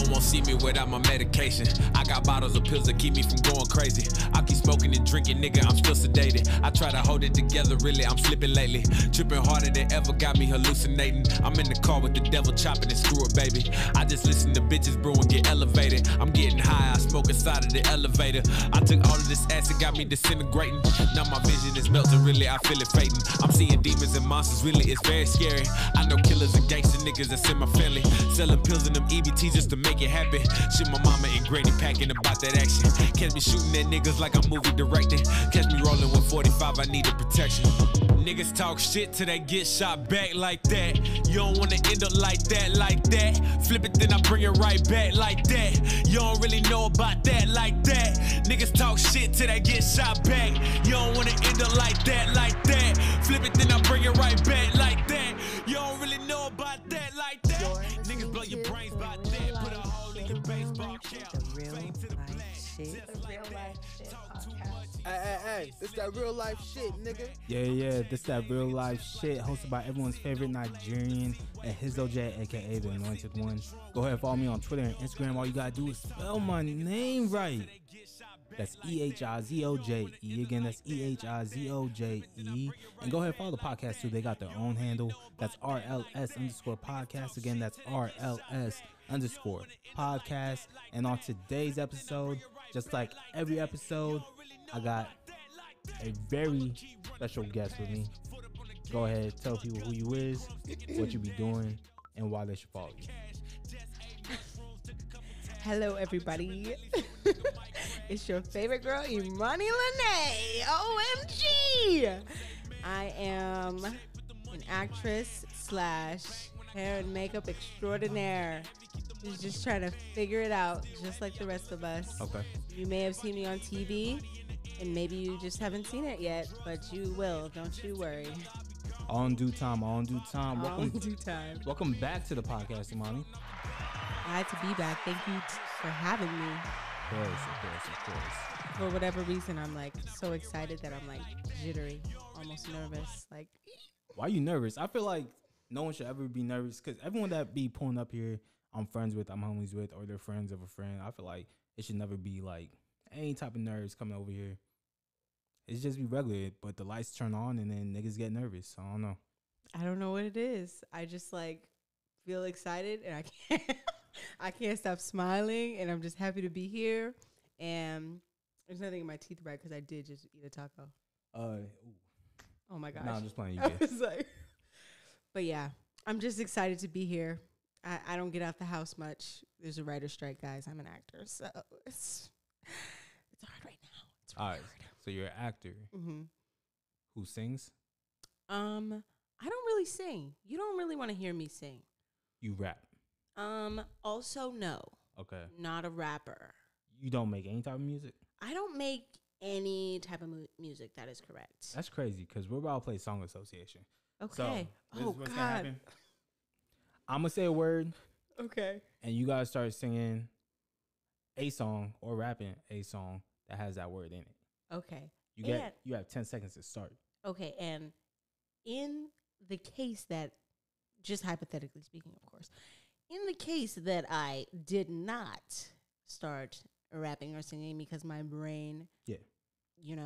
won't see me without my medication. I got bottles of pills that keep me from going crazy. I keep smoking and drinking, nigga, I'm still sedated. I try to hold it together, really, I'm slipping lately. Tripping harder than ever, got me hallucinating. I'm in the car with the devil chopping and screw it, baby. I just listen to bitches brew and get elevated. I'm getting high, I smoke inside of the elevator. I took all of this acid, got me disintegrating. Now my vision is melting, really, I feel it fading. I'm seeing demons and monsters, really, it's very scary. I know killers and gangster niggas that's in my family. Selling pills and them EBTs just to make it happen. Shit, my mama and granny packing about that action. Catch me shooting at niggas like I'm movie directing. Catch me rolling with 45, I need a protection. Niggas talk shit till they get shot back like that. You don't wanna end up like that, like that. Flip it, then I bring it right back like that. You don't really know about that, like that. Niggas talk shit till they get shot back. You don't wanna end up like that, like that. Flip it, then I bring it right back like that. You don't really know about that, like that. Niggas blow your brains by that. Put a hole in your baseball cap. Fade to the black. The real life shit podcast. Hey, this that real life shit, nigga. Yeah, this that real life shit hosted by everyone's favorite Nigerian, Ehizoje, aka the Anointed One. Go ahead and follow me on Twitter and Instagram. All you gotta do is spell my name right. That's Ehizoje. Again, that's Ehizoje. And go ahead and follow the podcast too. They got their own handle. That's RLS_podcast. Again, that's RLS_podcast. And on today's episode, just like every episode, I got a very special guest with me. Go ahead, tell people who you is, what you be doing, and why they should follow you. Hello, everybody. It's your favorite girl, ImaniLene. OMG. I am an actress / hair and makeup extraordinaire who's just trying to figure it out, just like the rest of us. Okay. You may have seen me on TV, and maybe you just haven't seen it yet, but you will. Don't you worry. All in due time. All in due time. Welcome back to the podcast, Imani. Glad to be back. Thank you for having me. Of course. For whatever reason, I'm like so excited that I'm like jittery, almost nervous. Like, why are you nervous? I feel like no one should ever be nervous because everyone that be pulling up here, I'm friends with, I'm homies with, or they're friends of a friend. I feel like it should never be like any type of nerves coming over here. It's just be regular, but the lights turn on and then niggas get nervous. I don't know. I don't know what it is. I just like feel excited and I can't stop smiling, and I'm just happy to be here. And there's nothing in my teeth right because I did just eat a taco. Oh my gosh. No, I'm just playing you. I was like, but yeah, I'm just excited to be here. I don't get out the house much. There's a writer's strike, guys. I'm an actor, so it's hard right now. It's really hard. So you're an actor who sings? I don't really sing. You don't really want to hear me sing. You rap? Also no. Okay. Not a rapper. You don't make any type of music? I don't make any type of music. That is correct. That's crazy because we're about to play Song Association. Okay. So, oh, what's God. gonna happen. I'm going to say a word. Okay. And you guys start singing a song or rapping a song that has that word in it. Okay. You have 10 seconds to start. Okay. And in the case that, just hypothetically speaking, of course, in the case that I did not start rapping or singing because my brain,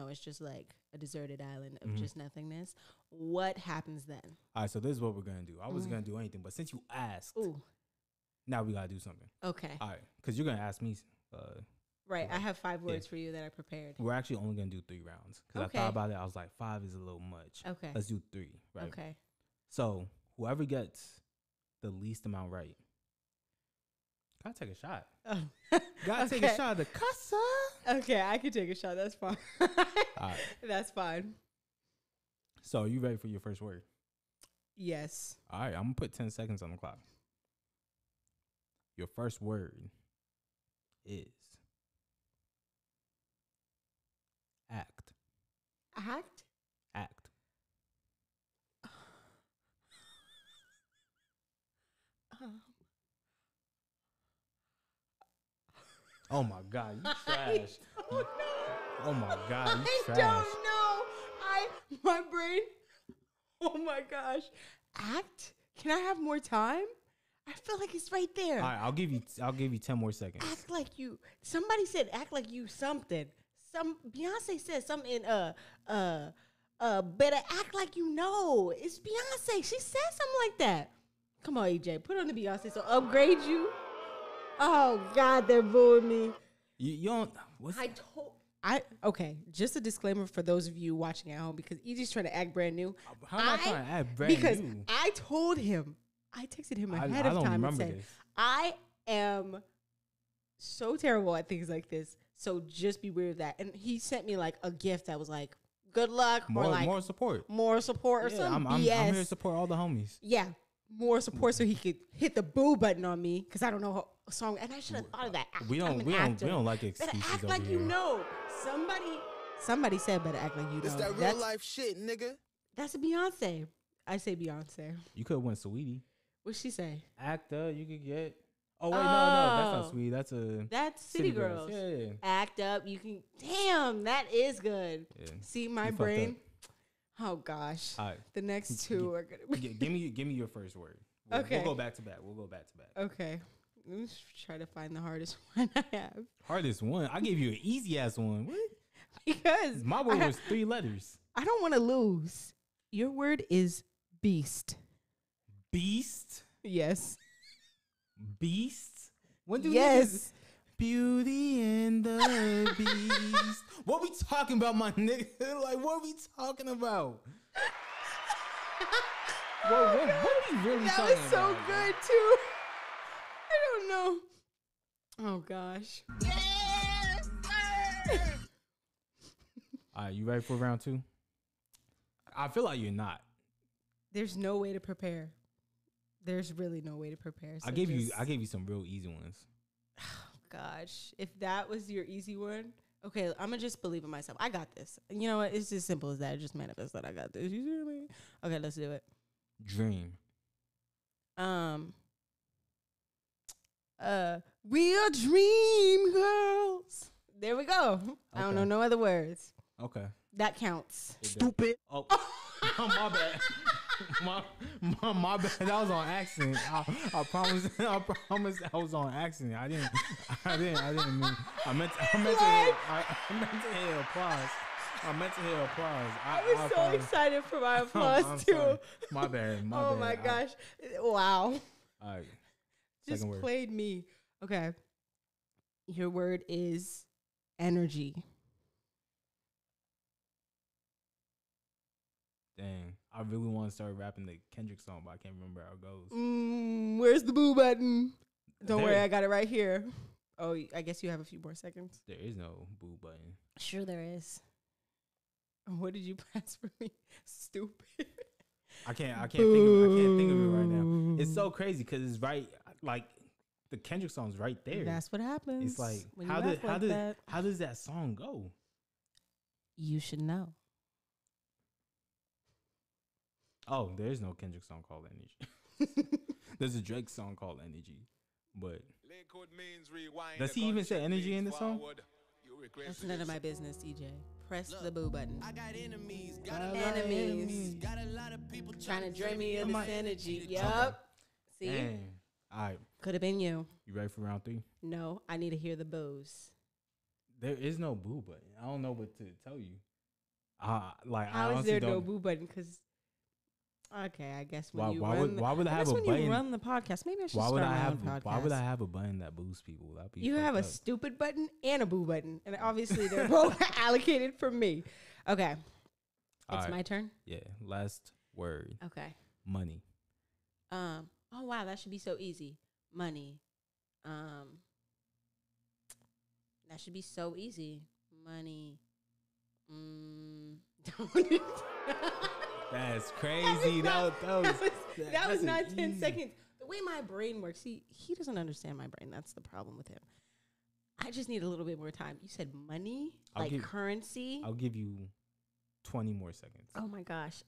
is just like a deserted island of just nothingness, what happens then? All right, so this is what we're going to do. I wasn't going to do anything, but since you asked, now we got to do something. Okay. All right, because you're going to ask me. Right, I have 5 words for you that I prepared. We're actually only going to do 3 rounds because I thought about it. I was like, 5 is a little much. Okay. Let's do 3, right? Okay. So whoever gets the least amount right, gotta take a shot. Oh. Gotta take a shot of the casa. Okay, I can take a shot. That's fine. All right. That's fine. So are you ready for your first word? Yes. All right, I'm gonna put 10 seconds on the clock. Your first word is act. Act? Act. Oh my God, you trash. Oh my God, you trash. I don't know. My brain. Oh my gosh. Act? Can I have more time? I feel like it's right there. All right, I'll give you 10 more seconds. Act like you. Somebody said act like you something. Beyonce said something in better act like you know. It's Beyonce. She said something like that. Come on, EJ, put on the Beyonce so upgrade you. Oh God, they're booing me. You don't. What's Okay, just a disclaimer for those of you watching at home because EJ's trying to act brand new. How am I trying to act brand because new? I told him, I texted him ahead of don't time and remember said, this. I am so terrible at things like this, so just be aware of that. And he sent me like a gift that was like, good luck, or like more support. More support or some I'm BS. here to support all the homies. Yeah, more support so he could hit the boo button on me because I don't know a song, and I should have thought of that. We don't like excuses better act over like here. you know. Somebody said better act like you know. It's that real life shit, nigga. That's a Beyonce. I say Beyonce. You could have went Sweetie. What'd she say? Actor, you could get. Oh wait, no, that's not Sweetie. That's City Girls. Yeah. Act up. You can. Damn, that is good. Yeah. See my You fucked brain. Oh gosh. All right. The next two are gonna be. Give me your first word. Okay. We'll go back to back. Okay. Let me try to find the hardest one I have. Hardest one. I gave you an easy ass one. What? Because My word was 3 letters. I don't want to lose. Your word is beast. Beast. Yes. Beast. When do Yes. Beauty and the Beast. What we talking about, my nigga? Like, what we talking about? what are we really That talking was so about? good too. I don't know. Oh gosh. All right, you ready for round 2? I feel like you're not. There's no way to prepare. There's really no way to prepare. So I gave you some real easy ones. Gosh, if that was your easy one, okay, I'm gonna just believe in myself. I got this. You know what? It's as simple as that. Just manifest that I got this. You see me? Okay, let's do it. Dream. We are dream girls. There we go. I don't Okay. know no other words. Okay. That counts. Stupid. Oh, my bad. My bad. That was on accident. I promise. I promise. I was on accident. I didn't mean. I meant to hear applause. I was so excited for my applause I'm too. sorry. My bad. Oh my gosh! Wow. All right. Just Second word. played me. Okay. Your word is energy. Dang. I really want to start rapping the Kendrick song, but I can't remember how it goes. Where's the boo button? Don't There. worry, I got it right here. Oh, I guess you have a few more seconds. There is no boo button. Sure there is. What did you press for me? Stupid. I can't think of it right now. It's so crazy because it's right, like the Kendrick song's right there. That's what happens. It's like when how you act like that. does that song go? You should know. Oh, there's no Kendrick song called Energy. There's a Drake song called Energy, but does he even say energy in the song? That's none of my business, EJ. Press the boo button. I got enemies. Got Enemies. Got a lot of people Trying to drain me of this energy. Yeah. Yup. See? Dang. All right, Could have been you. you ready for round 3? No, I need to hear the boos. There is no boo button. I don't know what to tell you. Like I How is honestly there no don't. boo button? Because okay, I guess when Why- you why run would- the, why would I have a when button? you run the podcast? Maybe I should Why start would I my have? own podcast. Why would I have a button that boosts people? That'd be You fucked have a up. stupid button and a boo button, and obviously they're both allocated for me. Okay, All it's right. my turn. Yeah. Last word. Okay. Money. Oh wow, that should be so easy. Money. That should be so easy. Money. That's crazy. That was an not 10 easy- seconds. The way my brain works, he doesn't understand my brain. That's the problem with him. I just need a little bit more time. You said money, I'll like give- currency. I'll give you 20 more seconds. Oh my gosh.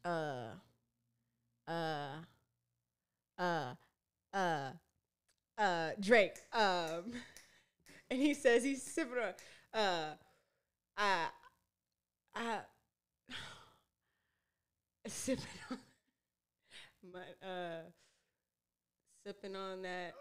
Drake. And he says he's sipping on sipping on sipping on that.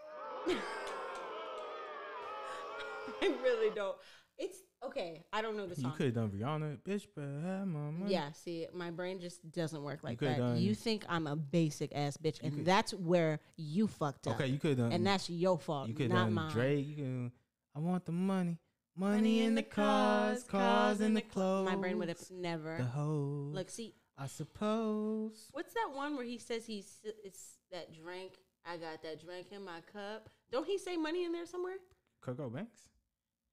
I really don't. It's okay. I don't know the song. You could have done Rihanna, bitch, but have my money. Yeah, see, my brain just doesn't work like coulda that. done- You think I'm a basic ass bitch, and that's where you fucked up. Okay, you could have done. And that's your fault, you could not have done mine. Drake. You could. I want the money, money in the cars, cars in the clothes. My brain would have never. The hoes. Like, see, I suppose. what's that one where he says it's that drink? I got that drink in my cup. Don't he say money in there somewhere? Coco Banks.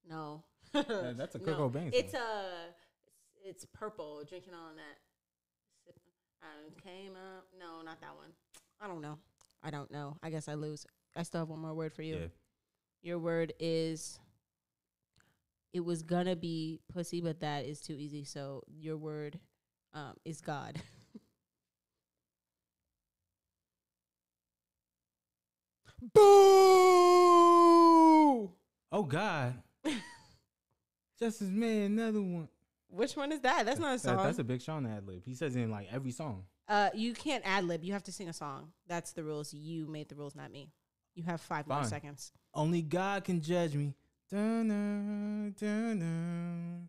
No. That's a Coco Banks It's it's purple. Drinking on that. I came up. No, not that one. I don't know. I guess I lose. I still have one more word for you. Yeah. Your word is. It was gonna be pussy, but that is too easy. So your word is God. Boo! Oh God. Justice made another one. Which one is that? That's not a song. That's a Big Sean ad lib. He says it in like every song. You can't ad lib. You have to sing a song. That's the rules. You made the rules, not me. You have 5 more Fine. seconds. Only God can judge me. Dun-dun, dun-dun.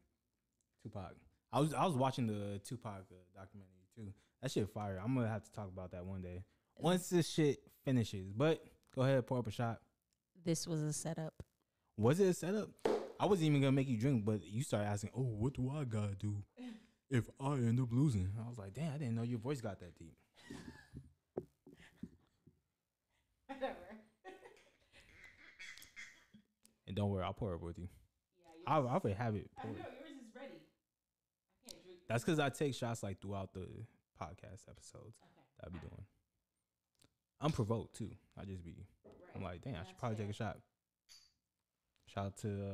Tupac. I was watching the Tupac documentary too. That shit fire. I'm gonna have to talk about that one day once this shit finishes. But go ahead, pour up a shot. This was a setup. Was it a setup? I wasn't even gonna make you drink, but you started asking, "Oh, what do I gotta do if I end up losing?" I was like, "Damn, I didn't know your voice got that deep." Whatever. And don't worry, I'll pour it with you. Yeah, I'll have it. I poured. know yours is ready. I can't drink. That's because I take shots like throughout the podcast episodes. Okay. That I be doing. I'm provoked too. I just be. Right. I'm like, damn, I should That's probably fair. take a shot. Shout out to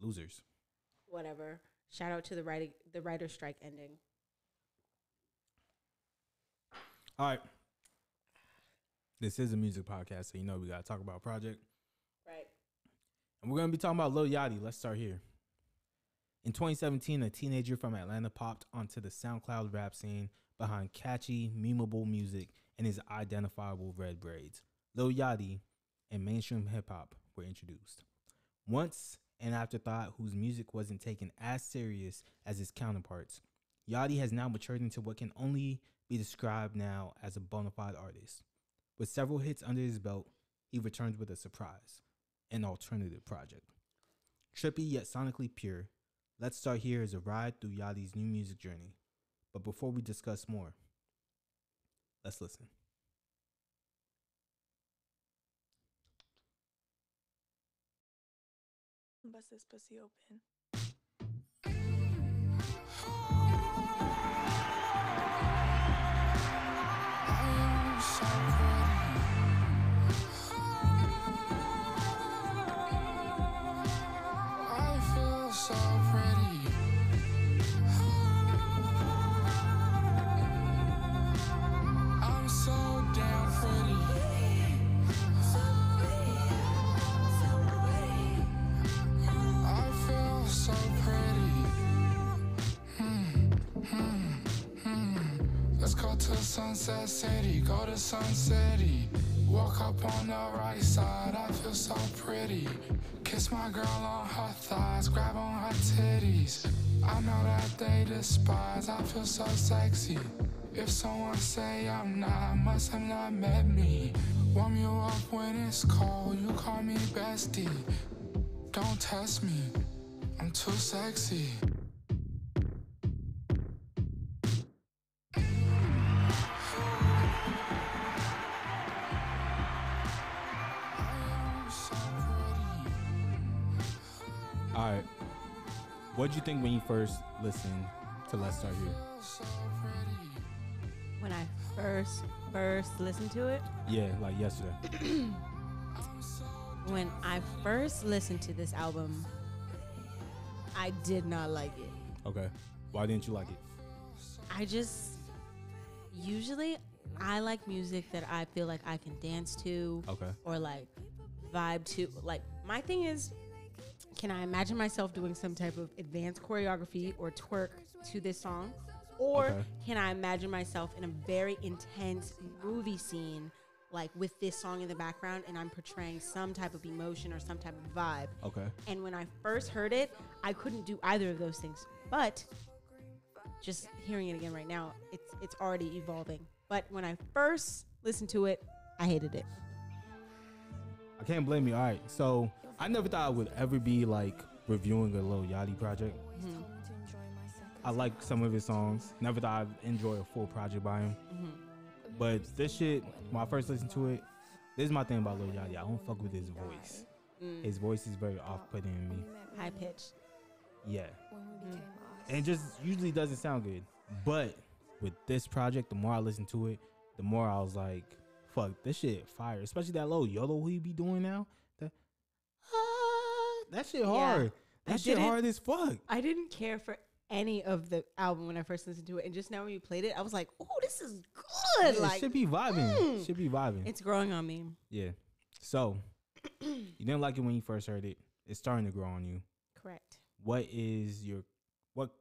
losers. Whatever. Shout out to the writer's strike ending. All right. This is a music podcast, so you know we gotta talk about a project. Right. And we're going to be talking about Lil Yachty. Let's start here. In 2017, a teenager from Atlanta popped onto the SoundCloud rap scene behind catchy, memeable music and his identifiable red braids. Lil Yachty and mainstream hip-hop were introduced. Once an afterthought whose music wasn't taken as serious as his counterparts, Yachty has now matured into what can only be described now as a bona fide artist. With several hits under his belt, he returns with a surprise. An alternative project. Trippy yet sonically pure, Let's Start Here is a ride through Yachty's new music journey. But before we discuss more, let's listen. Bust this pussy open. Sunset City, go to Sun City. Walk up on the right side, I feel so pretty. Kiss my girl on her thighs, grab on her titties. I know that they despise, I feel so sexy. If someone say I'm not, must have not met me. Warm you up when it's cold, you call me bestie. Don't test me, I'm too sexy. All right. What'd you think when you first listened to Let's Start Here? When I first listened to it, Yeah, like yesterday. when I first listened to this album, I did not like it. Okay. Why didn't you like it? Usually I like music that I feel like I can dance to Okay. or like vibe to. Like, my thing is, can I imagine myself doing some type of advanced choreography or twerk to this song? Or Okay. can I imagine myself in a very intense movie scene like with this song in the background, and I'm portraying some type of emotion or some type of vibe. Okay. And when I first heard it, I couldn't do either of those things. But just hearing it again right now, it's already evolving. But when I first listened to it, I hated it. I can't blame you. All right. So I never thought I would ever be like reviewing a Lil Yachty project. Mm-hmm. I like some of his songs. Never thought I'd enjoy a full project by him. Mm-hmm. But this shit, when I first listened to it, this is my thing about Lil Yachty. I don't fuck with his voice. His voice is very off-putting to me. High pitched. Yeah. And it just usually doesn't sound good. But with this project, the more I listen to it, the more I was like, fuck, this shit fire. Especially that low YOLO he be doing now. That shit hard. That shit hard as fuck. I didn't care for any of the album when I first listened to it. And just now when you played it, I was like, oh, this is good. Yeah, like, it should be vibing. Should be vibing. It's growing on me. Yeah. So, you didn't like it when you first heard it. It's starting to grow on you. Correct. What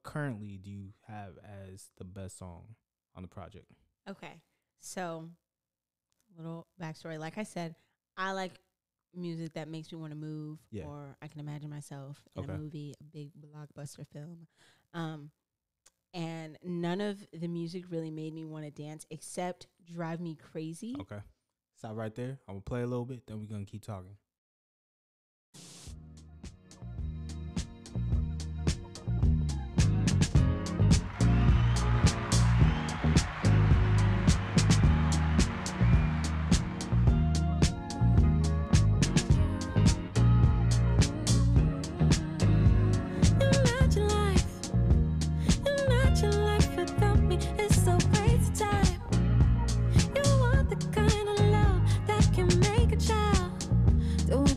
currently do you have as the best song on the project? Okay. So, little backstory. Like I said, I like music that makes me want to move, or I can imagine myself in a movie, a big blockbuster film. And none of the music really made me want to dance except Drive Me Crazy. Okay. Stop right there. I'm going to play a little bit, then we're going to keep talking.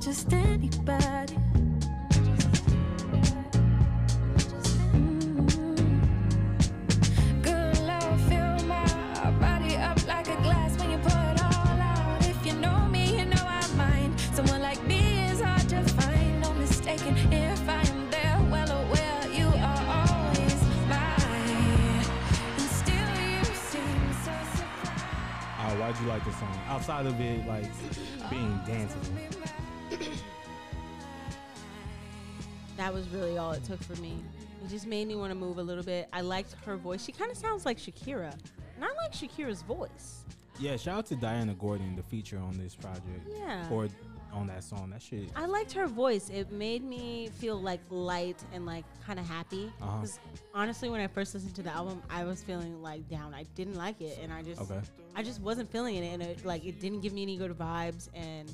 Just anybody. Good love, fill my body up like a glass when you pour it all out. If you know me, you know I mind. Someone like me is hard to find. No mistaking if I am there, well aware you are always mine. And still you seem so surprised. Why'd you like this song? Outside of it, like, being danceable. That was really all it took for me. It just made me want to move a little bit. I liked her voice. She kind of sounds like Shakira. And I like Shakira's voice. Yeah, shout out to Diana Gordon, the feature on this project. Yeah. Or on that song. That shit. I liked her voice. It made me feel like light and like kind of happy. Because honestly, when I first listened to the album, I was feeling like down. I didn't like it. And I just wasn't feeling it. And it didn't give me any good vibes. And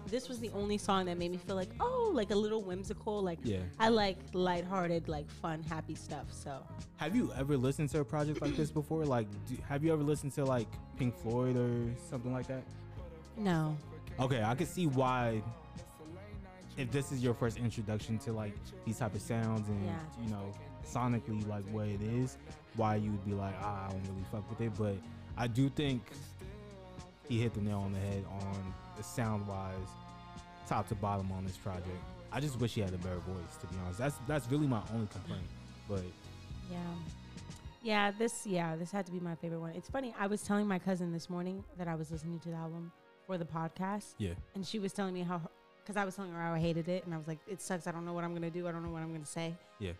this was the only song that made me feel like, oh, like a little whimsical. Like, I like lighthearted, like fun, happy stuff. So, have you ever listened to a project like this before? Like, have you ever listened to like Pink Floyd or something like that? No. Okay, I could see why. If this is your first introduction to like these type of sounds and you know sonically like what it is, why you would be like, I don't really fuck with it. But I do think he hit the nail on the head on the sound wise, top to bottom on this project. I just wish he had a better voice, to be honest. That's really my only complaint. But this had to be my favorite one. It's funny, I was telling my cousin this morning that I was listening to the album for the podcast. Yeah. And she was telling me how, because I was telling her how I hated it, and I was like, it sucks. I don't know what I'm gonna do. I don't know what I'm gonna say. Yeah.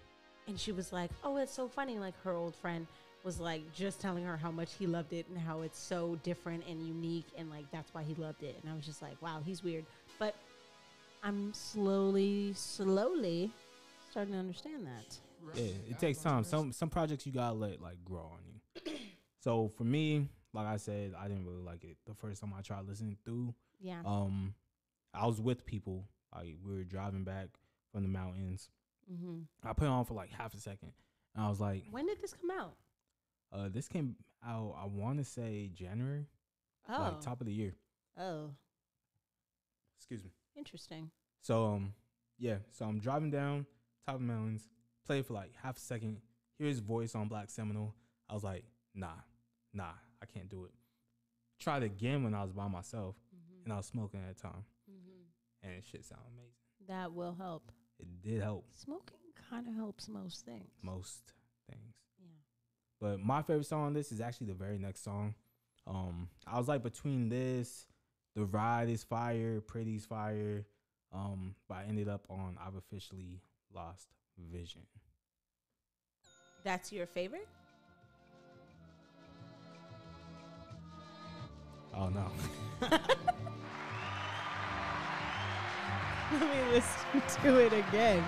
And she was like, oh, it's so funny. Like her old friend was like just telling her how much he loved it and how it's so different and unique, and like that's why he loved it. And I was just like, wow, he's weird. But I'm slowly starting to understand that. Yeah, it takes time. Some projects you gotta let like grow on you. So for me, like I said, I didn't really like it the first time I tried listening through. Yeah. I was with people. Like we were driving back from the mountains. Mm-hmm. I put it on for like half a second, and I was like, when did this come out? This came out, I want to say January. Oh. Like top of the year. Oh. Excuse me. Interesting. So, so I'm driving down top of the mountains, play it for like half a second, hear his voice on Black Seminole. I was like, nah, I can't do it. Tried it again when I was by myself, and I was smoking at the time. And it shit sounded amazing. That will help. It did help. Smoking kind of helps most things. Yeah. But my favorite song on this is actually the very next song. I was like between this, The Ride is fire, Pretty's fire, but I ended up on I've Officially Lost Vision. That's your favorite? Oh no. Let me listen to it again.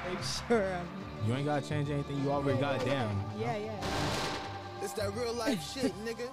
Make sure I'm. You ain't gotta change anything. You already got it down. Yeah, yeah. It's that real life shit, nigga.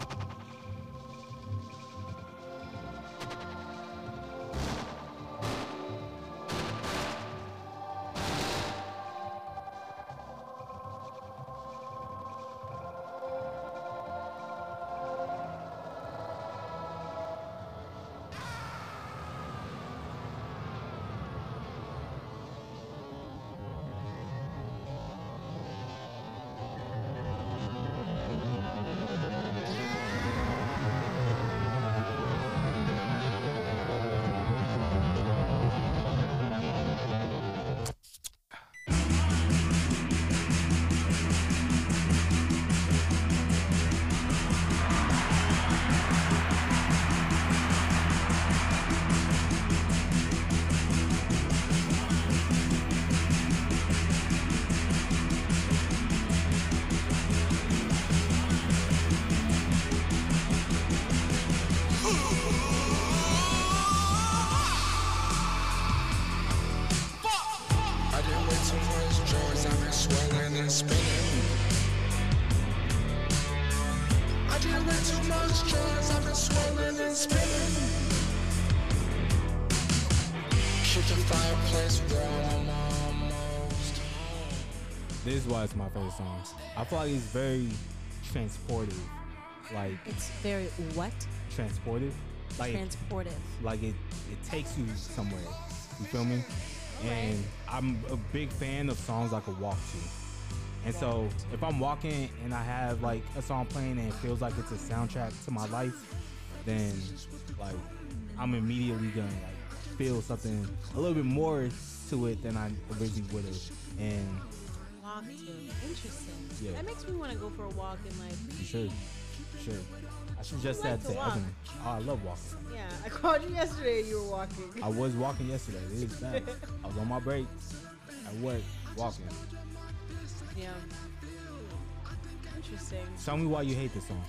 I did way too much drugs, I've been swirling and spinning. I did way too much drugs, I've been swirling and spinning. Keep the fireplace warm, I'm almost home. This is why it's my favorite song. I feel like it's very transportive. Like It's very what? transportive. Like Transportive. like it takes you somewhere. You feel me? And I'm a big fan of songs I could walk to. And so if I'm walking and I have like a song playing and it feels like it's a soundtrack to my life, then like I'm immediately gonna like feel something a little bit more to it than I originally would have. And Walk to. Interesting. Yeah. That makes me want to go for a walk and like. you should. I should just like said to to walk. Evan. Oh, I love walking. Yeah, I called you yesterday and you were walking. I was walking yesterday. It is bad. I was on my break at work walking. Yeah. Interesting. Tell me why you hate this song.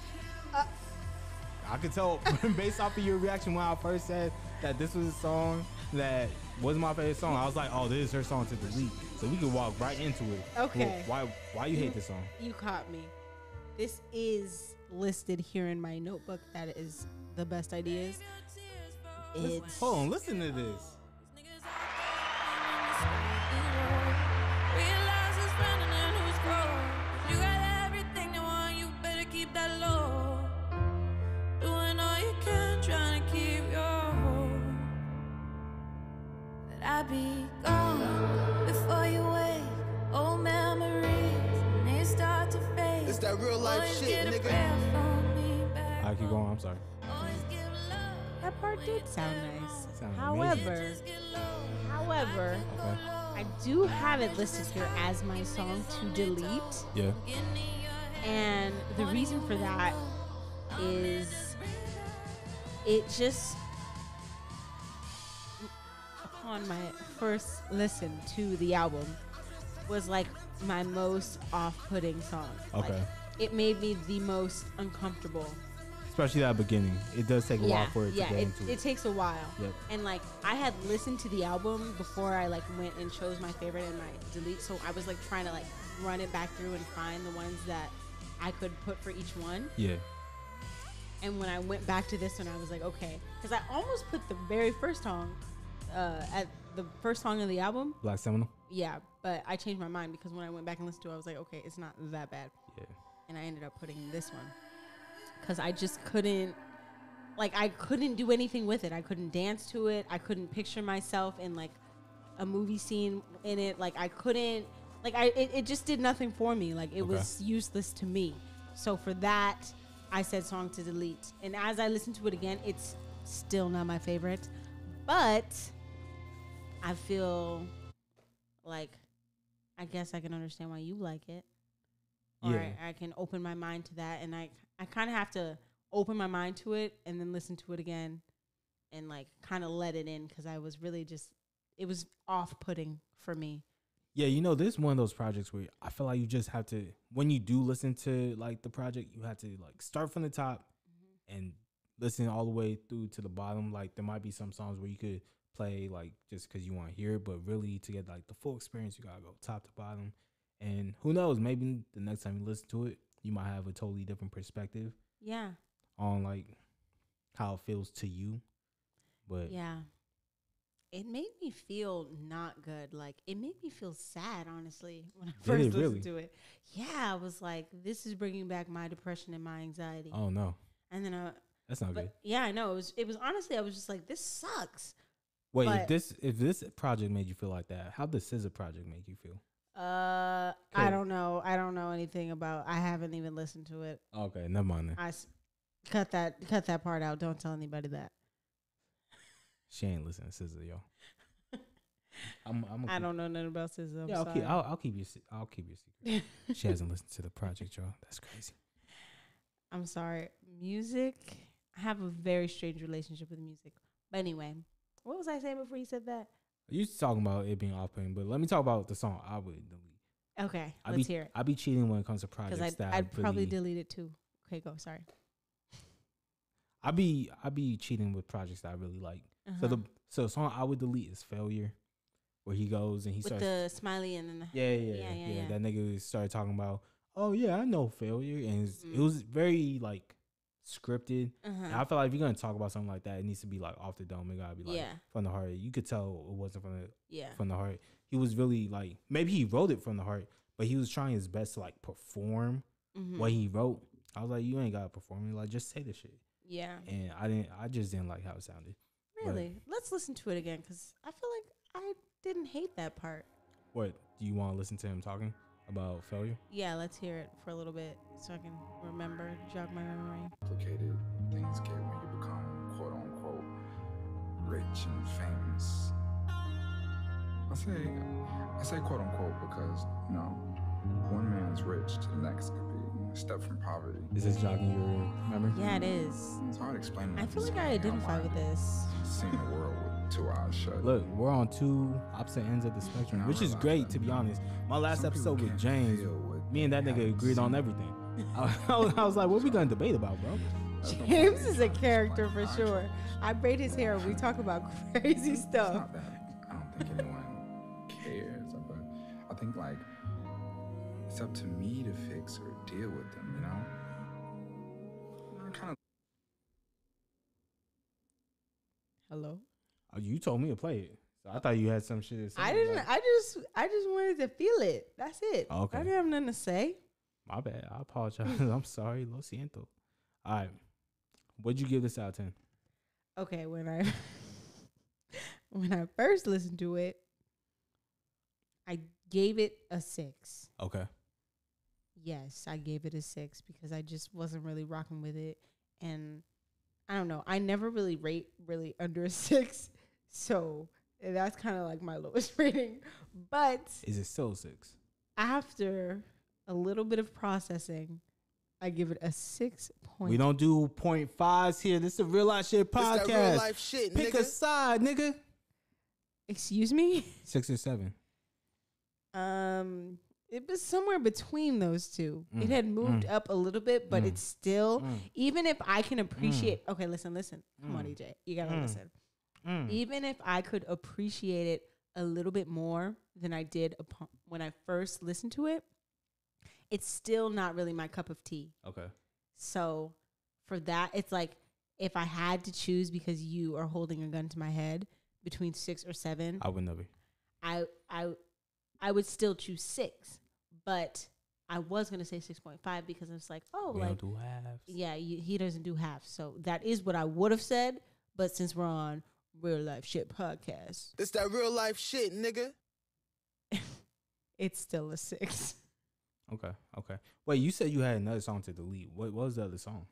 I could tell based off of your reaction when I first said that this was a song that was my favorite song. I was like, oh, this is her song to delete. So we can walk right into it. Okay. Well, why you hate this song? You caught me. This is listed here in my notebook. That is the best ideas. It's Hold on, listen to this. Realize who's running and who's broke. You got everything they want, you better keep that low. Doing all you can, trying to keep your hope. That I be gone before you wake. Old memories, and they start to fade. It's that real life Always shit, get a nigga. prayer from me back I keep going. I'm sorry. home. Always give love. that part did sound nice. Sounded However, Okay. I do have it listed here as my song to delete. Yeah. And the reason for that is it just, upon my first listen to the album, was like my most off-putting song. Okay. Like, it made me the most uncomfortable. Especially that beginning. It does take a while for it to yeah, get it, into it takes a while. Yep. And like I had listened to the album before I like went and chose my favorite and my delete, so I was like trying to like run it back through and find the ones that I could put for each one. Yeah. And when I went back to this one, I was like, okay, because I almost put the very first song at the first song of the album. Black Seminole. Yeah, but I changed my mind because when I went back and listened to it, I was like, okay, it's not that bad. Yeah. And I ended up putting this one because I just couldn't, like, I couldn't do anything with it. I couldn't dance to it. I couldn't picture myself in like a movie scene in it. Like I couldn't, like it just did nothing for me. Like it was useless to me. So for that, I said song to delete. And as I listened to it again, it's still not my favorite, but I feel like I guess I can understand why you like it. Or Yeah. I can open my mind to that, and I kind of have to open my mind to it and then listen to it again and like kind of let it in because I was really just, it was off-putting for me. Yeah, this is one of those projects where I feel like you just have to, when you do listen to like the project, you have to like start from the top and listen all the way through to the bottom. Like there might be some songs where you could play like just because you want to hear it, but really to get like the full experience, you gotta go top to bottom. And who knows, maybe the next time you listen to it, you might have a totally different perspective. Yeah. On like how it feels to you. But yeah. It made me feel not good. Like, it made me feel sad, honestly, when I first listened to it. Yeah, I was like, this is bringing back my depression and my anxiety. Oh, no. And then that's not good. Yeah, I know. It was honestly, I was just like, this sucks. Wait, if this project made you feel like that, how does SZA project make you feel? I don't know. I don't know anything about. I haven't even listened to it. Okay, never mind then. Cut that part out. Don't tell anybody that. She ain't listening to SZA, yo. I don't know nothing about SZA. Yeah, I'll keep your secret. She hasn't listened to the project, y'all. That's crazy. I'm sorry. Music. I have a very strange relationship with music. But anyway, what was I saying before you said that? You talking about it being off-putting, but let me talk about the song I would delete. Okay, let's hear it. I be cheating when it comes to projects that I'd probably delete it too. Okay, go. Sorry. I be cheating with projects that I really like. So the song I would delete is Failure, where he goes and he starts with the smiley and then the yeah. That nigga started talking about, oh yeah, I know Failure, and it was very like scripted. And I feel like if you're gonna talk about something like that, it needs to be like off the dome. It gotta be like from the heart. You could tell it wasn't from the heart. He was really like, maybe he wrote it from the heart, but he was trying his best to like perform what he wrote. I was like, you ain't gotta perform it. Like, just say the shit. Yeah. And I just didn't like how it sounded. Really? Let's listen to it again because I feel like I didn't hate that part. What? Do you want to listen to him talking about Failure? Yeah, let's hear it for a little bit so I can remember, jog my memory. Complicated things get when you become quote unquote rich and famous. I say quote unquote because one man's rich to the next could be a step from poverty. Is this jogging your memory? Yeah, it is. It's hard explaining. I feel like I identify with this. Seeing the world with 2 eyes shut. Look, we're on two opposite ends of the spectrum, which is great, to be honest. My last episode with James, me and that nigga agreed on everything. I was like, what we gonna debate about, bro? James is a character for sure. I braid his hair. We talk about crazy stuff. It's not that I don't think anyone cares, but I think like it's up to me to fix or deal with them, you know? Kind of. Hello? Oh, you told me to play it, so I thought you had some shit to say. I didn't. I just wanted to feel it. That's it. Okay. I didn't have nothing to say. My bad. I apologize. I'm sorry. Lo siento. All right. What'd you give this out of 10? Okay, when I first listened to it, I gave it a 6. Okay. Yes, I gave it a 6 because I just wasn't really rocking with it, and I don't know. I never really rate really under a 6, so that's kind of like my lowest rating. But is it still 6? After a little bit of processing, I give it a 6. We don't do 0.5s here. This is a real life shit podcast. This that real life shit, Pick a side, nigga. Excuse me? 6 or 7? It was somewhere between those two. It had moved up a little bit, but it's still, even if I can appreciate, okay, listen. Come on, EJ. You gotta listen. Even if I could appreciate it a little bit more than I did when I first listened to it, it's still not really my cup of tea. Okay. So for that, it's like if I had to choose because you are holding a gun to my head between 6 or 7, I would never. I would still choose 6, but I was gonna say 6.5 because it's like, oh, we like don't do halves. Yeah, he doesn't do half, so that is what I would have said. But since we're on Real Life Shit Podcast, This that real life shit, nigga. it's still a 6. Okay. Wait, you said you had another song to delete. What was the other song?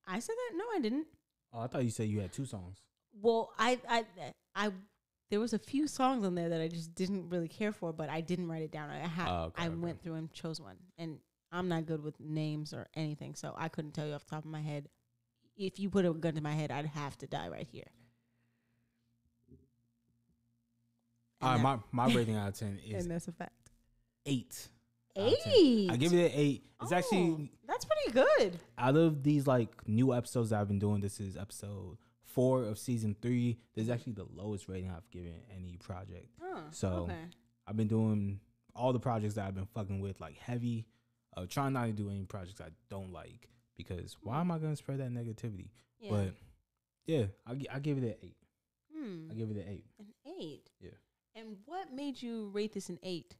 I said that? No, I didn't. Oh, I thought you said you had 2 songs. Well, I there was a few songs on there that I just didn't really care for, but I didn't write it down. I went through and chose one, and I'm not good with names or anything, so I couldn't tell you off the top of my head if you put a gun to my head, I'd have to die right here. All right, my rating out of 10 is And that's a fact. 8. 8. I give it an 8. It's actually that's pretty good. out of these like new episodes that I've been doing. This is episode 4 of season 3. This is actually the lowest rating I've given any project. So okay. I've been doing all the projects that I've been fucking with like heavy. Trying not to do any projects I don't like because why am I gonna spread that negativity? Yeah. But yeah, I give it an 8. I give it an 8. An 8. Yeah. And what made you rate this an 8?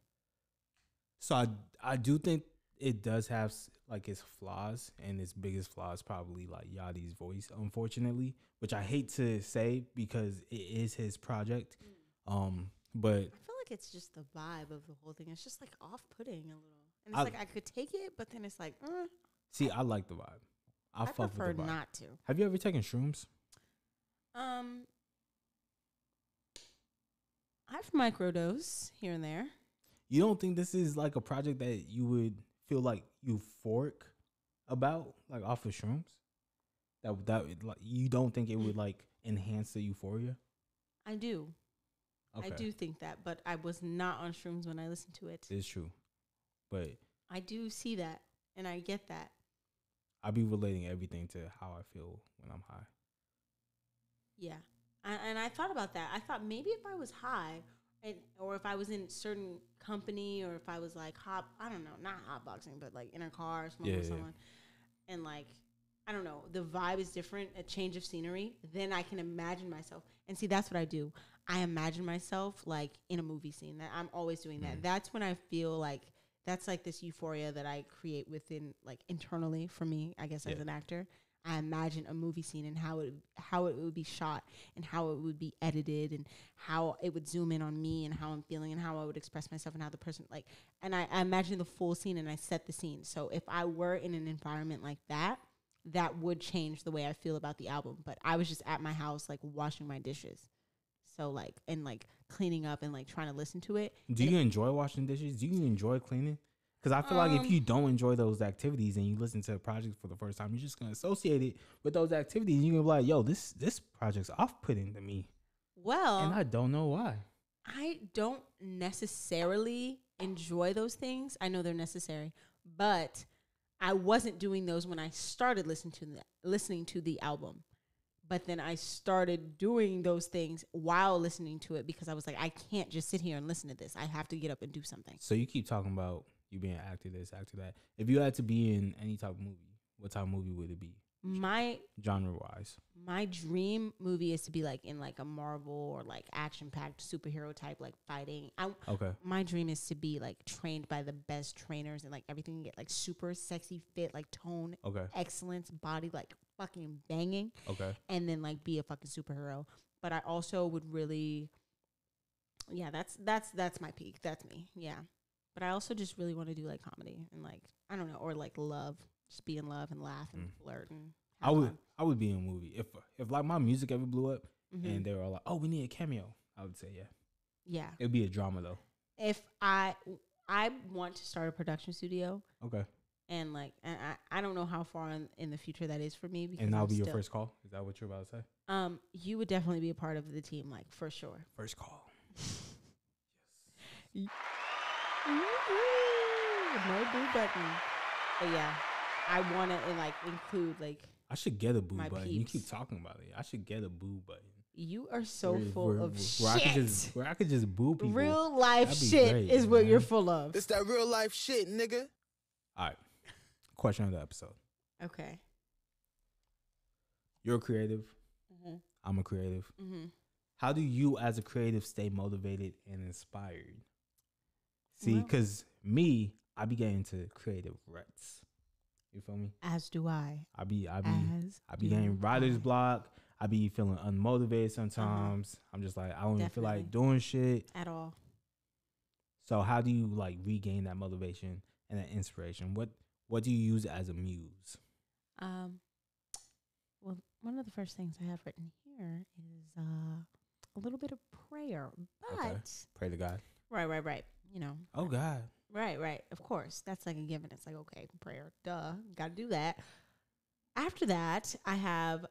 So I do think it does have like its flaws, and its biggest flaw is probably like Yachty's voice, unfortunately, which I hate to say because it is his project. But I feel like it's just the vibe of the whole thing. It's just like off-putting a little. And it's like I could take it, but then it's like, see, I like the vibe. I fuck prefer with the vibe. not to. Have you ever taken shrooms? I've microdose here and there. You don't think this is like a project that you would feel like euphoric about, like off of shrooms? That like you don't think it would like enhance the euphoria? I do. Okay. I do think that, but I was not on shrooms when I listened to it. It's true, but I do see that, and I get that. I be relating everything to how I feel when I'm high. Yeah. And I thought about that. I thought maybe if I was high, or if I was in certain company, or if I was like I don't know, not hotboxing, but like in a car smoking with someone, and like, I don't know, the vibe is different, a change of scenery, then I can imagine myself. And see, that's what I do. I imagine myself like in a movie scene. That I'm always doing that. That's when I feel like that's like this euphoria that I create within, like internally for me, I guess, as an actor. I imagine a movie scene and how it would be shot and how it would be edited and how it would zoom in on me and how I'm feeling and how I would express myself and how the person like, and I imagine the full scene and I set the scene. So if I were in an environment like that, that would change the way I feel about the album. But I was just at my house, like washing my dishes. So like, and like cleaning up and like trying to listen to it. Do you enjoy washing dishes? Do you enjoy cleaning? Because I feel like if you don't enjoy those activities and you listen to a project for the first time, you're just going to associate it with those activities. And you're going to be like, yo, this project's off-putting to me. Well, and I don't know why. I don't necessarily enjoy those things. I know they're necessary, but I wasn't doing those when I started listening to the album. But then I started doing those things while listening to it because I was like, I can't just sit here and listen to this. I have to get up and do something. So you keep talking about you being actor this, actor that. If you had to be in any type of movie, what type of movie would it be? Genre-wise. My dream movie is to be like in like a Marvel or like action-packed superhero type, like fighting. Okay. My dream is to be like trained by the best trainers and like everything, get like super sexy fit, like tone, excellence, body like fucking banging. Okay. And then like be a fucking superhero. But I also would really, that's my peak. That's me. Yeah. But I also just really want to do like comedy and like, I don't know, or like love. Just be in love and laugh and flirt and have fun. I would be in a movie if like my music ever blew up and they were all like, oh, we need a cameo. I would say yeah. It'd be a drama though. If I want to start a production studio. Okay. And like, and I don't know how far in the fucher that is for me. Because and that'll be your first call. Is that what you're about to say? You would definitely be a part of the team, like for sure. First call. Yes. No boo button. But yeah, I want to like include like. I should get a boo button. Peeps. You keep talking about it. I should get a boo button. You are so full of shit. Where I could just boo people. Real life shit is what you're full of. It's that real life shit, nigga. All right. Question of the episode. Okay. You're a creative. I'm a creative. How do you as a creative stay motivated and inspired? See, because I be getting into creative ruts. You feel me? As do I. I be getting writer's block. I be feeling unmotivated sometimes. I'm just like, I don't even feel like doing shit at all. So how do you like regain that motivation and that inspiration? What do you use as a muse? Well, one of the first things I have written here is a little bit of prayer, but Pray to God. Right. You know. Oh God. Right. Of course, that's like a given. It's like, okay, prayer, duh, got to do that. After that, I have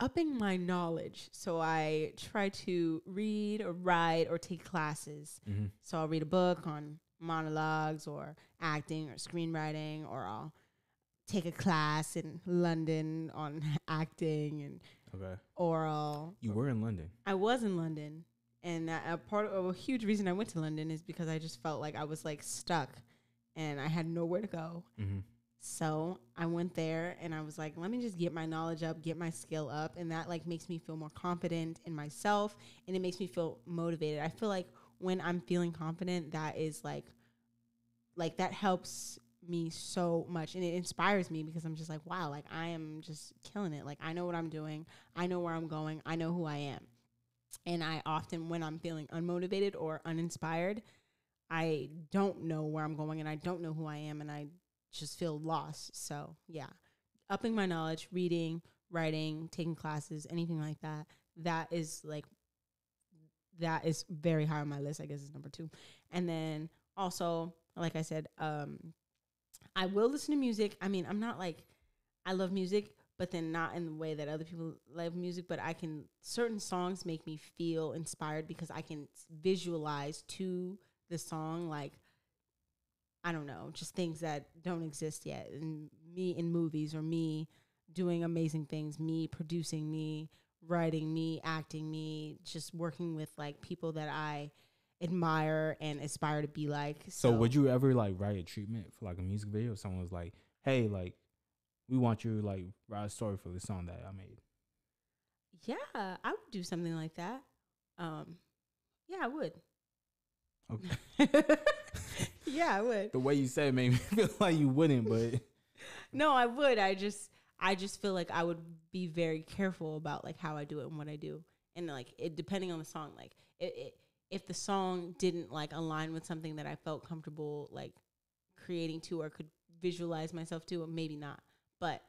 upping my knowledge. So I try to read or write or take classes. Mm-hmm. So I'll read a book on monologues or acting or screenwriting, or I'll take a class in London on acting and Okay. oral. You were in London. I was in London, and a huge reason I went to London is because I just felt like I was like stuck and I had nowhere to go. Mm-hmm. So I went there and I was like, let me just get my knowledge up, get my skill up. And that like makes me feel more confident in myself, and it makes me feel motivated. I feel like when I'm feeling confident, that is like that helps me so much. And it inspires me because I'm just like, wow, like I am just killing it. Like I know what I'm doing. I know where I'm going. I know who I am. And I often, when I'm feeling unmotivated or uninspired, I don't know where I'm going and I don't know who I am, and I just feel lost. So yeah, upping my knowledge, reading, writing, taking classes, anything like that, that is very high on my list. I guess is number 2. And then also, like I said, I will listen to music. I mean, I'm not like, I love music, but then not in the way that other people love music, but certain songs make me feel inspired because I can visualize to the song, like, I don't know, just things that don't exist yet. And me in movies, or me doing amazing things, me producing, me writing, me acting, me just working with like people that I admire and aspire to be like. So would you ever like write a treatment for like a music video? If someone was like, hey, like, we want you to like write a story for the song that I made. Yeah, I would do something like that. Yeah, I would. Okay. Yeah, I would. The way you said it made me feel like you wouldn't, but No, I would. I just feel like I would be very careful about like how I do it and what I do. And like depending on the song, like if the song didn't like align with something that I felt comfortable like creating to or could visualize myself to, maybe not. But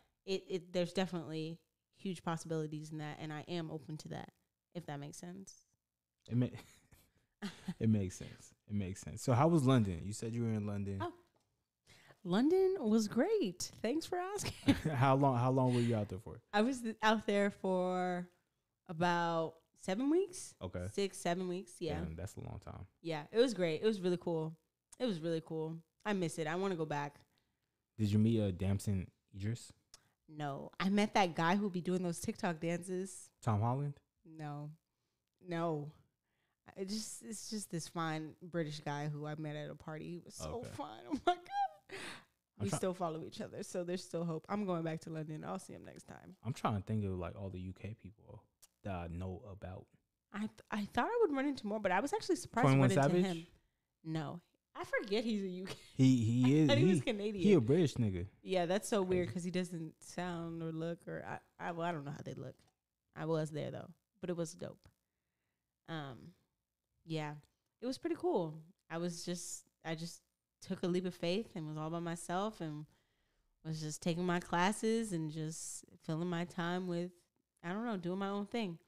there's definitely huge possibilities in that, and I am open to that, if that makes sense. it makes sense. It makes sense. So how was London? You said you were in London. Oh. London was great. Thanks for asking. How long were you out there for? I was out there for about 7 weeks. Okay. 6-7 weeks. Yeah. Damn, that's a long time. Yeah. It was great. It was really cool. I miss it. I want to go back. Did you meet Damson Idris? No. I met that guy who be doing those TikTok dances. Tom Holland? No. It's just this fine British guy who I met at a party. He was so fine. Oh my God. We still follow each other, so there's still hope. I'm going back to London. I'll see him next time. I'm trying to think of like all the UK people that I know about. I thought I would run into more, but I was actually surprised to 21 run into Savage? him. No. I forget he's a UK. He is. I think he's Canadian. He a British nigga. Yeah, that's so weird because he doesn't sound or look or I don't know how they look. I was there though, but it was dope. Yeah, it was pretty cool. I just took a leap of faith and was all by myself and was just taking my classes and just filling my time with, I don't know, doing my own thing.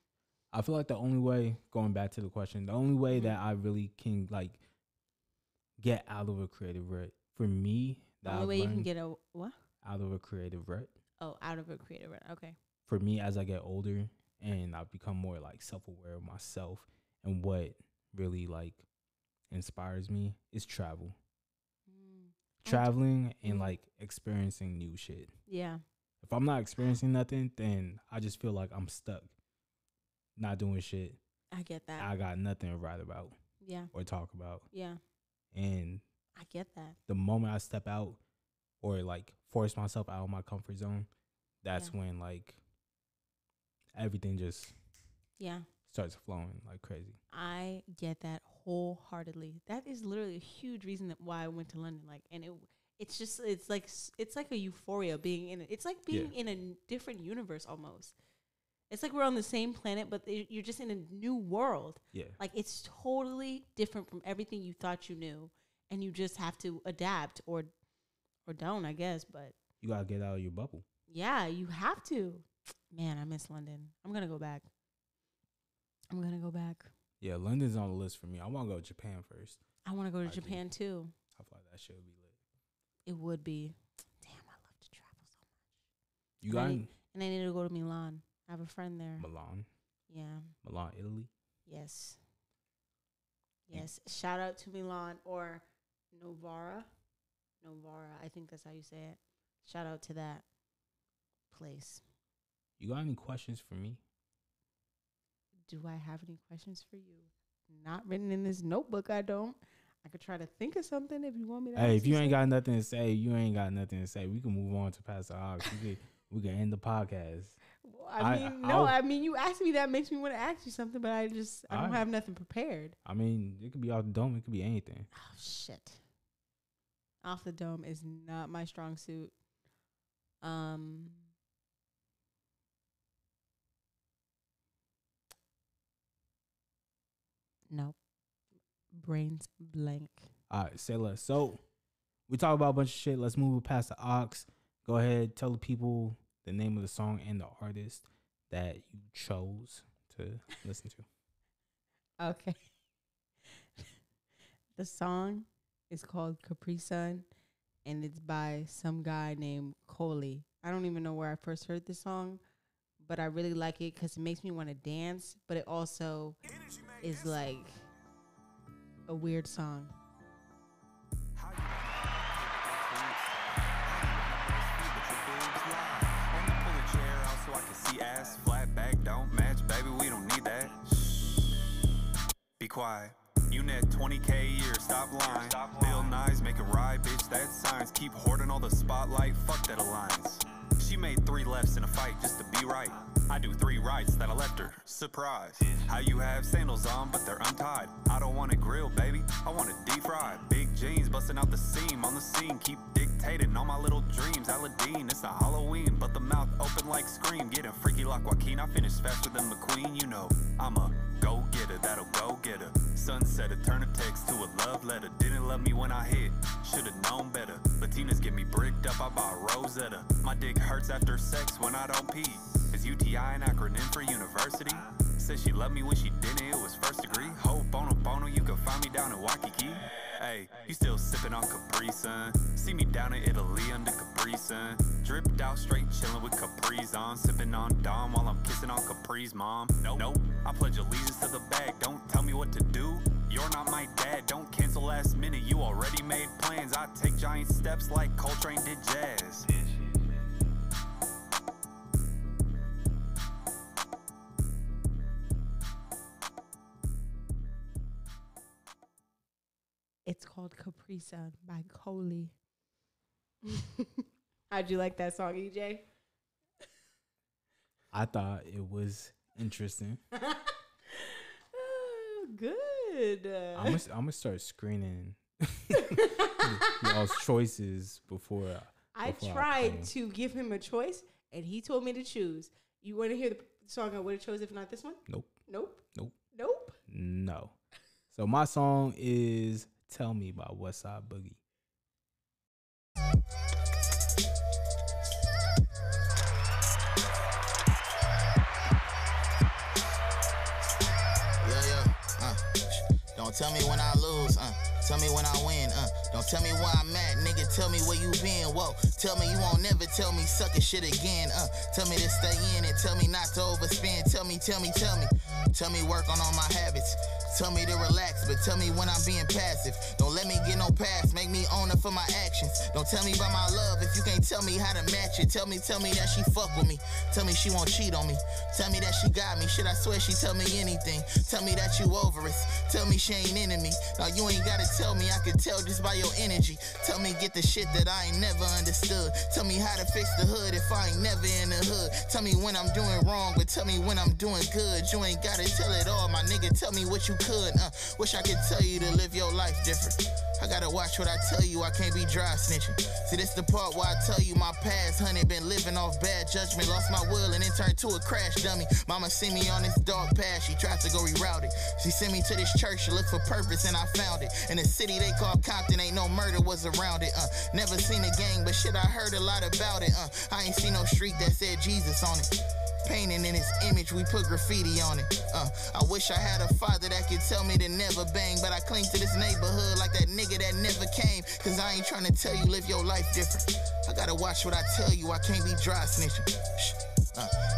I feel like the only way, going back to the question, the only way that I really can like get out of a creative rut, for me, The only way you can get a what? Out of a creative rut. Oh, out of a creative rut. Okay. For me, as I get older and I become more like self-aware of myself and what really like inspires me is travel. Traveling and like experiencing new shit. Yeah. If I'm not experiencing nothing, then I just feel like I'm stuck, not doing shit. I get that. I got nothing to write about. Yeah. Or talk about. Yeah. And I get that. the moment I step out or like force myself out of my comfort zone, that's when like everything just starts flowing like crazy. I get that wholeheartedly. That is literally a huge reason why I went to London. Like, and it's like a euphoria being in it. It's like being in a different universe almost. It's like we're on the same planet, but you're just in a new world. Yeah. Like it's totally different from everything you thought you knew, and you just have to adapt or don't, I guess. But you gotta get out of your bubble. Yeah, you have to. Man, I miss London. I'm gonna go back. Yeah, London's on the list for me. I want to go to Japan first. I want to go to Japan too. I feel like that shit would be lit. It would be. Damn, I love You got and I need to go to Milan. I have a friend there. Milan? Yeah. Milan, Italy? Yes. Yes. Shout out to Milan or Novara. Novara. I think that's how you say it. Shout out to that place. You got any questions for me? Do I have any questions for you? Not written in this notebook, I don't. I could try to think of something if you want me to. Hey, if you ain't got nothing to say, you ain't got nothing to say. We can move on to Pastor Ox. We can end the podcast. I mean, you asked me that makes me want to ask you something, but I don't have nothing prepared. I mean, it could be off the dome. It could be anything. Oh, shit. Off the dome is not my strong suit. Nope. Brains blank. All right, say less. So we talk about a bunch of shit. Let's move past the Ox. Go ahead, tell the people the name of the song and the artist that you chose to listen to. Okay. The song is called Capri Sun, and it's by some guy named Coley. I don't even know where I first heard this song, but I really like it because it makes me want to dance, but it also is like a weird song. So I can see ass, flat back, don't match, baby, we don't need that. Be quiet. You net 20K a year, stop lying. Bill Nye's make a ride, bitch, that's science. Keep hoarding all the spotlight, fuck that alliance. She made 3 lefts in a fight just to be right. I do 3 rights that I left her. Surprise. How you have sandals on, but they're untied. I don't want it grilled, baby. I want it deep fried. Big jeans busting out the seam on the scene. Keep dictating all my little dreams. Aladdin, it's not Halloween, but the mouth open like Scream. Getting freaky like Joaquin. I finish faster than McQueen. You know, I'm a go-getter, that'll go-getter. Sunset, turn a text to a love letter. Didn't love me when I hit, should've known better. Latinas get me bricked up, I bought Rosetta. My dick hurts after sex when I don't pee. Is UTI an acronym for university? Said she loved me when she didn't, it was first degree. Hope bono, you can find me down in Waikiki. Hey, you still sipping on Capri Sun? See me down in Italy under Capri Sun. Dripped out straight chilling with Capri's on. Sipping on Dom while I'm kissing on Capri's mom. Nope, I pledge allegiance to the bag. Don't tell me what to do. You're not my dad, don't cancel last minute. You already made plans. I take giant steps like Coltrane did jazz. It's called Capri Sun by Coley. How'd you like that song, EJ? I thought it was interesting. Good. I'm gonna start screening y'all's choices before I tried to give him a choice, and he told me to choose. You want to hear the song I would have chose if not this one? Nope. Nope. Nope. Nope. No. So my song is Tell Me by Westside Boogie. Don't tell me when I lose, tell me when I win, don't tell me where I'm at, nigga, tell me where you been, whoa, tell me you won't never tell me sucker shit again, tell me to stay in and tell me not to overspend, tell me work on all my habits, tell me to relax, but tell me when I'm being passive, don't let me get no pass, make me own up for my actions, don't tell me about my love if you can't tell me how to match it, tell me that she fuck with me, tell me she won't cheat on me, tell me that she got me, shit I swear she tell me anything, tell me that you over it, tell me she ain't into me, now you ain't gotta tell me, I can tell just by your energy, tell me get the shit that I ain't never understood, tell me how to fix the hood if I ain't never in the hood, tell me when I'm doing wrong, but tell me when I'm doing good, you ain't gotta tell it all, my nigga, tell me what you could, wish I could tell you to live your life different, I gotta watch what I tell you, I can't be dry snitching, see this the part where I tell you my past, honey, been living off bad judgment, lost my will and then turned to a crash dummy, mama see me on this dark path, she tried to go reroute it, she sent me to this church to look for purpose and I found it, in a city they call Compton, ain't no murder was around it, never seen a gang, but shit I heard a lot about it, I ain't seen no street that said Jesus on it. painting in his image, we put graffiti on it. I wish I had a father that could tell me to never bang, but I cling to this neighborhood like that nigga that never came. Cause I ain't trying to tell you live your life different. I gotta watch what I tell you, I can't be dry snitching.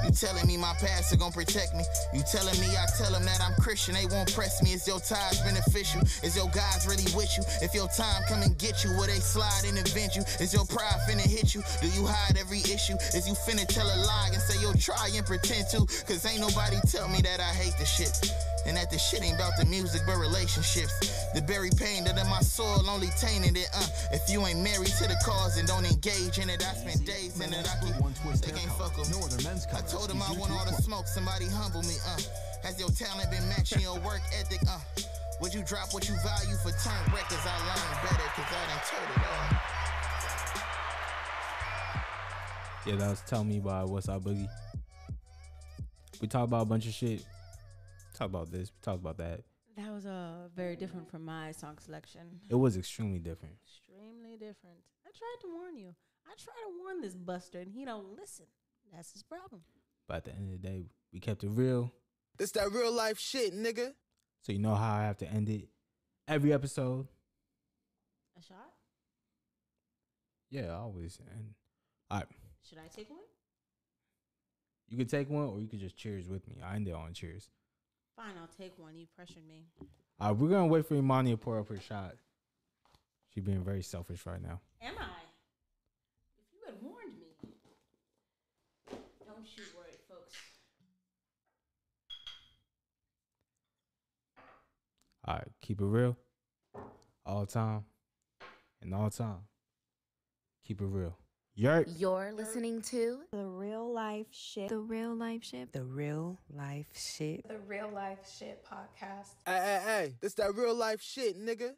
You telling me my pastor gon' protect me. You telling me I tell them that I'm Christian, they won't press me. Is your ties beneficial? Is your guys really with you? If your time come and get you, will they slide and invent you? Is your pride finna hit you? Do you hide every issue? Is you finna tell a lie and say you'll try and pretend to? Cause ain't nobody tell me that I hate the shit. And that the shit ain't about the music but relationships. The buried pain that in my soul only tainted it. If you ain't married to the cause and don't engage in it, I spend days in it. They can't fuck with me. I told them I want all the smoke, somebody humble me. Has your talent been matching your work ethic? Would you drop what you value for turn records? I learned better cause I done told it all. Yeah, that was Tell Me by What's Up Boogie. We talked about a bunch of shit. Talk about this, we talked about that. That was very different from my song selection. It was extremely different. Extremely different. I tried to warn you. I try to warn this buster and he don't listen. That's his problem. But at the end of the day, we kept it real. This that real life shit, nigga. So you know how I have to end it every episode. A shot? Yeah, I always end. All right. Should I take one? You could take one or you could just cheers with me. I end it on cheers. Fine, I'll take one. You pressured me. All right, we're going to wait for Imani to pour up her shot. She's being very selfish right now. Am I? If you had warned me. Don't you worry, folks. All right, keep it real. All time. And all time. Keep it real. You're listening to The Real Life Shit. The Real Life Shit. The Real Life Shit. The Real Life Shit podcast. Hey, this that real life shit, nigga.